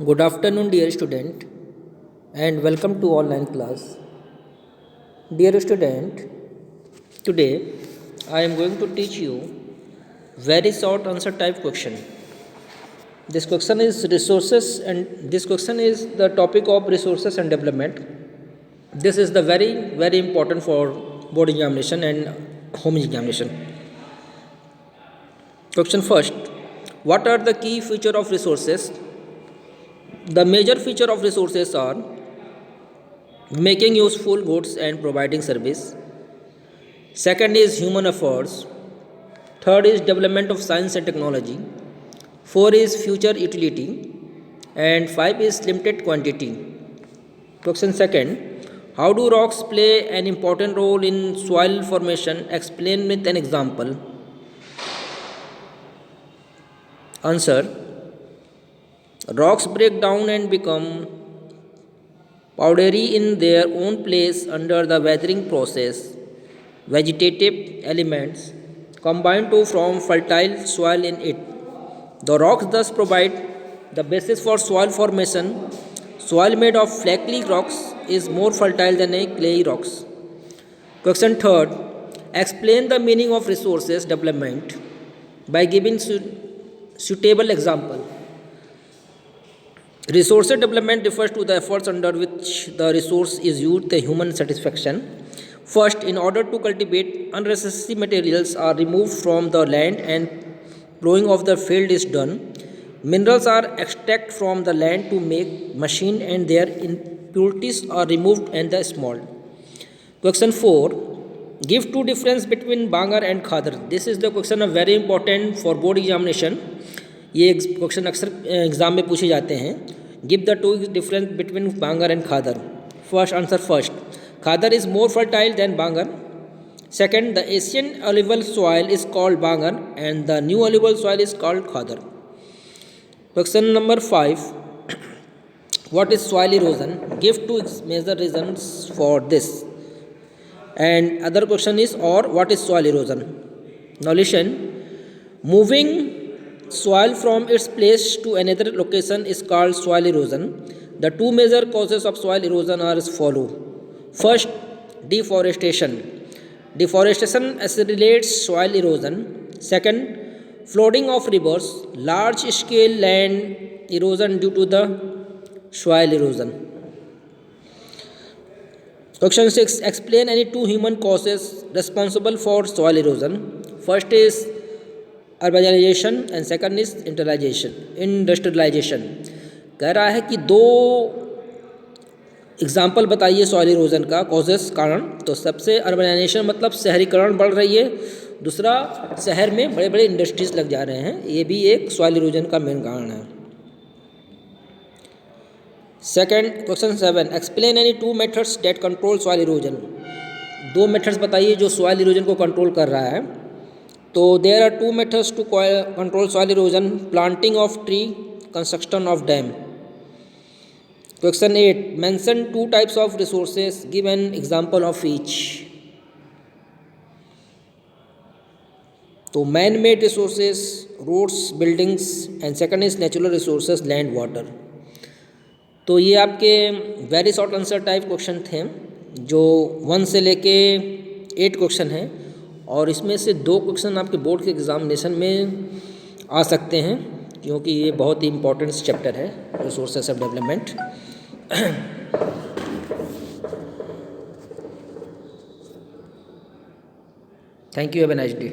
Good afternoon, dear student, and welcome to online class. Dear student, today I am going to teach you very short answer type question. This question is resources, and this question is the topic of resources and development. This is the very important for board examination and home examination. Question first: what are the key feature of resources? The major feature of resources are making useful goods and providing service. Second is human efforts. Third is development of science and technology. Four is future utility. And five is limited quantity. Question second: how do rocks play an important role in soil formation? Explain with an example. Answer: rocks break down and become powdery in their own place under the weathering process. Vegetative elements combine to form fertile soil in it. The rocks thus provide the basis for soil formation. Soil made of flaky rocks is more fertile than a clayey rocks. Question third: explain the meaning of resources development by giving suitable example. Resources development refers to the efforts under which the resource is used to human satisfaction. First, in order to cultivate, unnecessary materials are removed from the land and plowing of the field is done. Minerals are extracted from the land to make machine and their impurities are removed and the small. Question 4. Give two difference between Bangar and Khadar. This is the question of very important for board examination. ये question अक्सर exam में पूछे जाते हैं. Give the two difference between bangar and khadar. First answer first. Khadar is more fertile than bangar. Second, the Asian alluvial soil is called bangar and the new alluvial soil is called khadar. Question number 5. What is soil erosion? Give two major reasons for this. And other question is और what is soil erosion? Now listen. Moving soil from its place to another location is called soil erosion. The two major causes of soil erosion are as follow. First, deforestation. Deforestation accelerates soil erosion. Second, flooding of rivers, large scale land erosion due to the soil erosion. Question 6. Explain any two human causes responsible for soil erosion. First is urbanisation and second is industrialisation. कह रहा है कि दो example बताइए soil erosion का causes कारण. तो सबसे अर्बनाइजेशन मतलब शहरीकरण बढ़ रही है. दूसरा, शहर में बड़े बड़े इंडस्ट्रीज लग जा रहे हैं. ये भी एक सॉइल इरोजन का मेन कारण है. Second, question 7. Explain any two methods that control soil erosion. दो मेथड्स बताइए जो सॉइल इरोजन को कंट्रोल कर रहा है. तो there are two methods to control soil erosion. Planting of tree, construction of dam. Question 8. Mention two types of resources. Give an example of each. तो man made resources, roads, buildings and second is natural resources, land, water. तो ये आपके very short answer type question थे जो 1 से लेके 8 question हैं. और इसमें से 2 क्वेश्चन आपके बोर्ड के एग्जामिनेशन में आ सकते हैं क्योंकि ये बहुत ही इंपॉर्टेंट चैप्टर है resources of development. Thank you. Have a nice day.